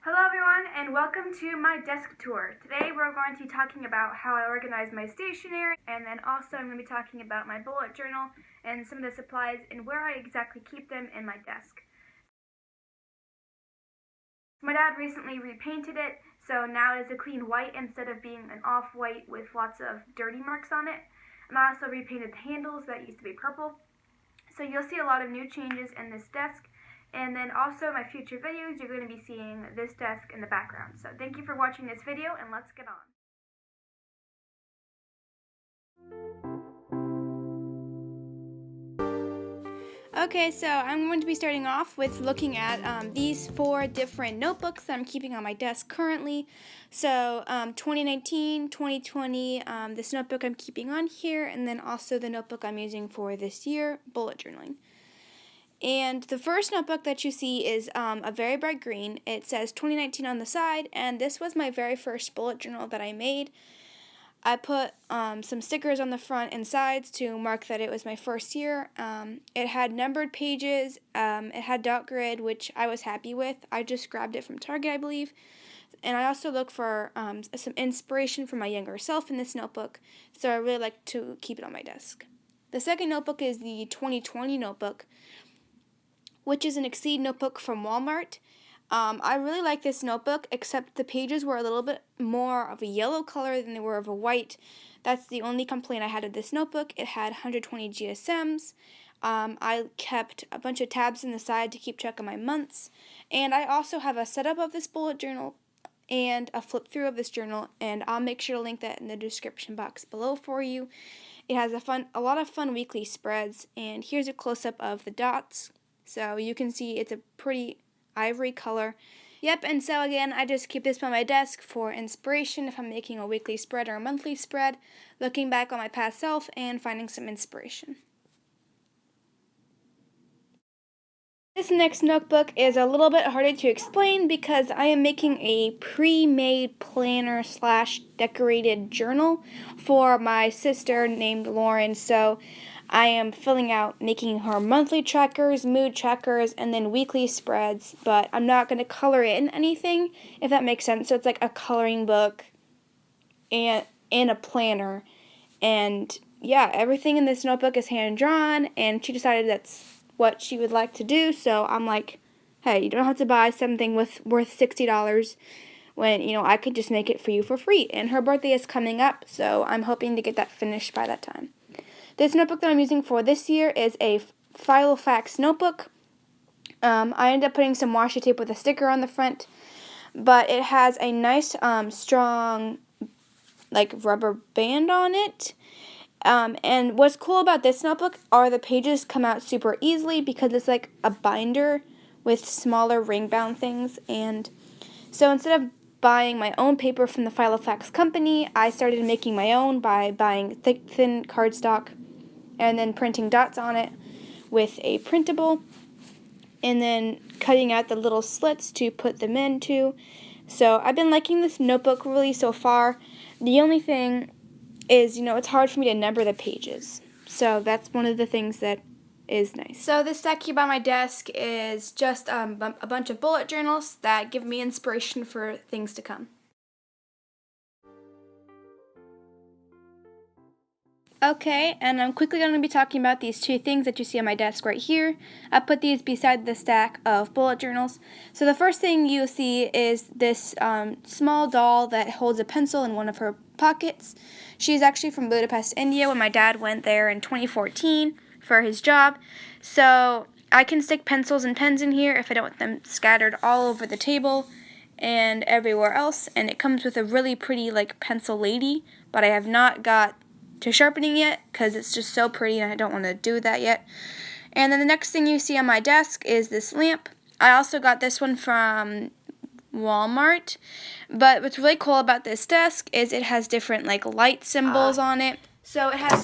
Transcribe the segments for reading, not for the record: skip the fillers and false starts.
Hello everyone and welcome to my desk tour. Today we're going to be talking about how I organize my stationery, and then also I'm going to be talking about my bullet journal and some of the supplies and where I exactly keep them in my desk. My dad recently repainted it, so now it is a clean white instead of being an off-white with lots of dirty marks on it. And I also repainted the handles that used to be purple. So you'll see a lot of new changes in this desk. And then also my future videos, you're going to be seeing this desk in the background. So thank you for watching this video, and let's get on. Okay, so I'm going to be starting off with looking at these 4 different notebooks that I'm keeping on my desk currently. So 2019, 2020, this notebook I'm keeping on here, and then also the notebook I'm using for this year, bullet journaling. And the first notebook that you see is a very bright green. It says 2019 on the side, and this was my very first bullet journal that I made. I put some stickers on the front and sides to mark that it was my first year. It had numbered pages. It had dot grid, which I was happy with. I just grabbed it from Target, I believe. And I also look for some inspiration for my younger self in this notebook, so I really like to keep it on my desk. The second notebook is the 2020 notebook, which is an Exceed notebook from Walmart. I really like this notebook, except the pages were a little bit more of a yellow color than they were of a white. That's the only complaint I had of this notebook. It had 120 GSMs. I kept a bunch of tabs in the side to keep track of my months. And I also have a setup of this bullet journal and a flip through of this journal, and I'll make sure to link that in the description box below for you. It has a lot of fun weekly spreads, and here's a close-up of the dots. So you can see it's a pretty ivory color. Yep, and so again, I just keep this by my desk for inspiration if I'm making a weekly spread or a monthly spread, looking back on my past self and finding some inspiration. This next notebook is a little bit harder to explain because I am making a pre-made planner / decorated journal for my sister named Lauren. So I am filling out, making her monthly trackers, mood trackers, and then weekly spreads, but I'm not going to color in anything, if that makes sense. So it's like a coloring book and a planner. And yeah, everything in this notebook is hand-drawn, and she decided that's what she would like to do. So I'm like, hey, you don't have to buy something worth $60 when, I could just make it for you for free. And her birthday is coming up, so I'm hoping to get that finished by that time. This notebook that I'm using for this year is a Filofax notebook. I ended up putting some washi tape with a sticker on the front, but it has a nice, strong, rubber band on it. And what's cool about this notebook are the pages come out super easily because it's like a binder with smaller ring-bound things. And so instead of buying my own paper from the Filofax company, I started making my own by buying thin cardstock and then printing dots on it with a printable, and then cutting out the little slits to put them into. So I've been liking this notebook really so far. The only thing is, it's hard for me to number the pages. So that's one of the things that is nice. So this stack here by my desk is just a bunch of bullet journals that give me inspiration for things to come. Okay, and I'm quickly going to be talking about these 2 things that you see on my desk right here. I put these beside the stack of bullet journals. So the first thing you see is this small doll that holds a pencil in one of her pockets. She's actually from Budapest, India, when my dad went there in 2014 for his job. So I can stick pencils and pens in here if I don't want them scattered all over the table and everywhere else. And it comes with a really pretty pencil lady, but I have not got to sharpening yet because it's just so pretty and I don't want to do that yet. And then the next thing you see on my desk is this lamp. I also got this one from Walmart, but what's really cool about this desk is it has different light symbols on it. So it has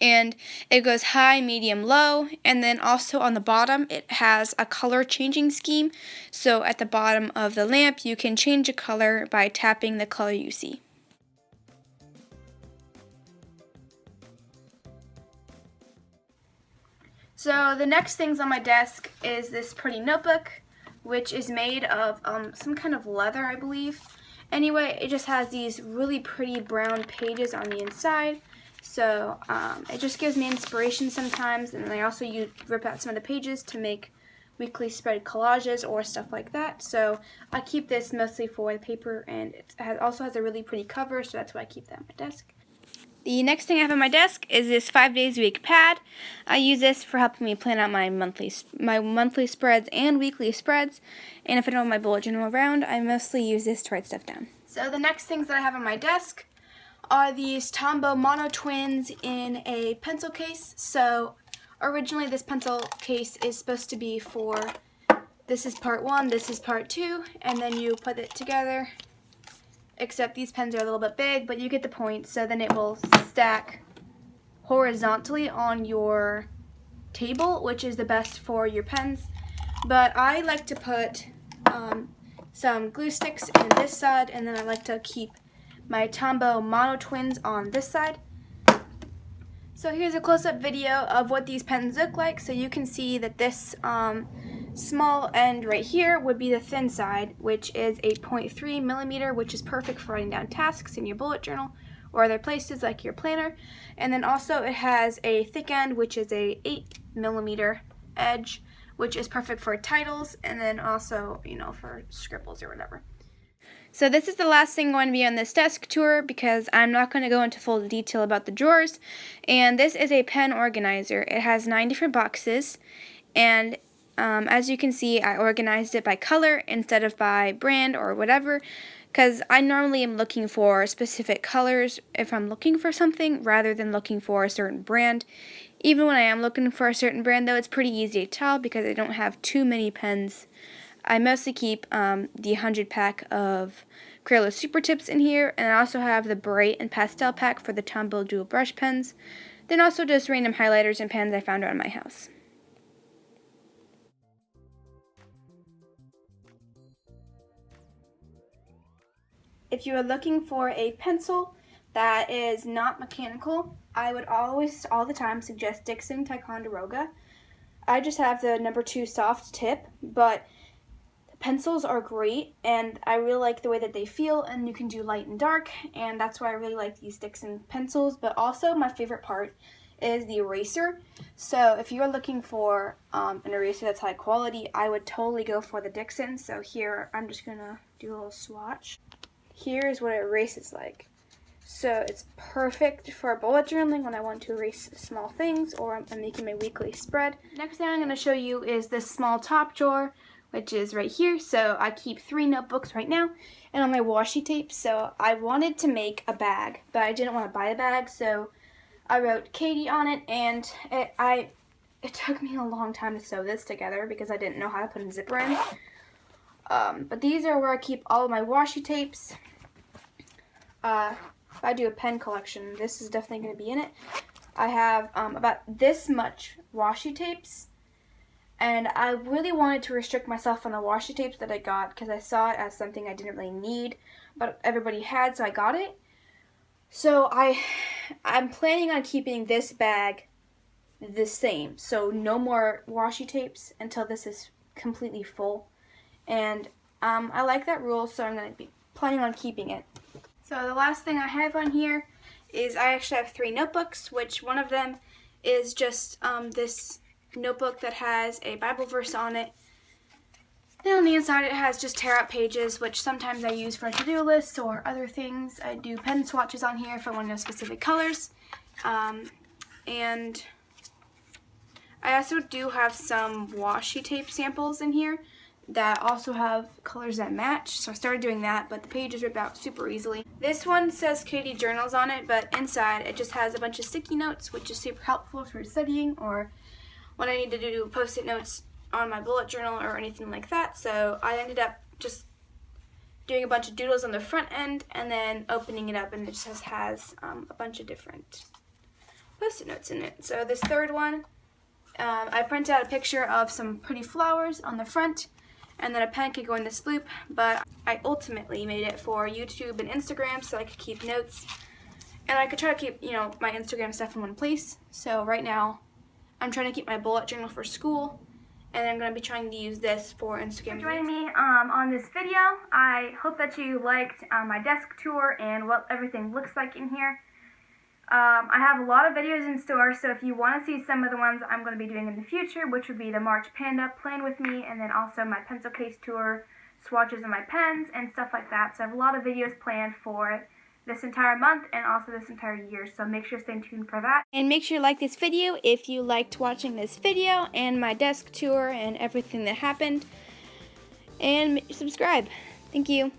and it goes high, medium, low, and then also on the bottom it has a color changing scheme. So at the bottom of the lamp you can change a color by tapping the color you see. So the next things on my desk is this pretty notebook, which is made of some kind of leather, I believe. Anyway, it just has these really pretty brown pages on the inside. So it just gives me inspiration sometimes, and then I also rip out some of the pages to make weekly spread collages or stuff like that. So I keep this mostly for the paper, and it also has a really pretty cover, so that's why I keep that on my desk. The next thing I have on my desk is this 5 days a week pad. I use this for helping me plan out my monthly spreads and weekly spreads. And if I don't have my bullet journal around, I mostly use this to write stuff down. So the next things that I have on my desk are these Tombow Mono Twins in a pencil case. So originally this pencil case is supposed to be for, this is part 1, this is part 2, and then you put it together. Except these pens are a little bit big, but you get the point. So then it will stack horizontally on your table, which is the best for your pens. But I like to put some glue sticks in this side, and then I like to keep my Tombow Mono Twins on this side. So here's a close-up video of what these pens look like. So you can see that this small end right here would be the thin side, which is a 0.3 millimeter, which is perfect for writing down tasks in your bullet journal or other places like your planner. And then also it has a thick end, which is a 8 millimeter edge, which is perfect for titles, and then also, for scribbles or whatever. So this is the last thing going to be on this desk tour because I'm not going to go into full detail about the drawers. And this is a pen organizer. It has 9 different boxes, and as you can see, I organized it by color instead of by brand or whatever, because I normally am looking for specific colors if I'm looking for something rather than looking for a certain brand. Even when I am looking for a certain brand, though, it's pretty easy to tell because I don't have too many pens. I mostly keep the 100 pack of Crayola Super Tips in here, and I also have the Bright and Pastel pack for the Tombow Dual Brush pens. Then also just random highlighters and pens I found around my house. If you are looking for a pencil that is not mechanical, I would always, all the time, suggest Dixon Ticonderoga. I just have the number 2 soft tip, but pencils are great, and I really like the way that they feel, and you can do light and dark, and that's why I really like these Dixon pencils. But also my favorite part is the eraser. So if you're looking for an eraser that's high quality, I would totally go for the Dixon. So here, I'm just gonna do a little swatch. Here's what it erases like. So it's perfect for bullet journaling when I want to erase small things or I'm making my weekly spread. Next thing I'm going to show you is this small top drawer, which is right here. So I keep 3 notebooks right now and on my washi tape. So I wanted to make a bag, but I didn't want to buy a bag. So I wrote Katie on it, and it took me a long time to sew this together because I didn't know how to put a zipper in. But these are where I keep all of my washi tapes. If I do a pen collection, this is definitely going to be in it. I have about this much washi tapes, and I really wanted to restrict myself on the washi tapes that I got because I saw it as something I didn't really need, but everybody had, so I got it. So I'm planning on keeping this bag the same, so no more washi tapes until this is completely full. And I like that rule, so I'm going to be planning on keeping it. So the last thing I have on here is I actually have 3 notebooks, which one of them is just this notebook that has a Bible verse on it. Then on the inside it has just tear out pages, which sometimes I use for to-do lists or other things. I do pen swatches on here if I want to know specific colors. And I also do have some washi tape samples in here that also have colors that match, so I started doing that, but the pages rip out super easily. This one says Katie Journals on it, but inside it just has a bunch of sticky notes, which is super helpful for studying or when I need to do post-it notes on my bullet journal or anything like that. So I ended up just doing a bunch of doodles on the front end and then opening it up, and it just has a bunch of different post-it notes in it. So this third one, I printed out a picture of some pretty flowers on the front, and then a pen could go in this loop, but I ultimately made it for YouTube and Instagram so I could keep notes, and I could try to keep, my Instagram stuff in one place. So right now, I'm trying to keep my bullet journal for school, and I'm going to be trying to use this for Instagram. For joining me on this video. I hope that you liked my desk tour and what everything looks like in here. I have a lot of videos in store, so if you want to see some of the ones I'm going to be doing in the future, which would be the March Panda Plan With Me, and then also my pencil case tour, swatches of my pens, and stuff like that. So I have a lot of videos planned for this entire month and also this entire year, so make sure to stay tuned for that. And make sure to like this video if you liked watching this video and my desk tour and everything that happened. And subscribe. Thank you.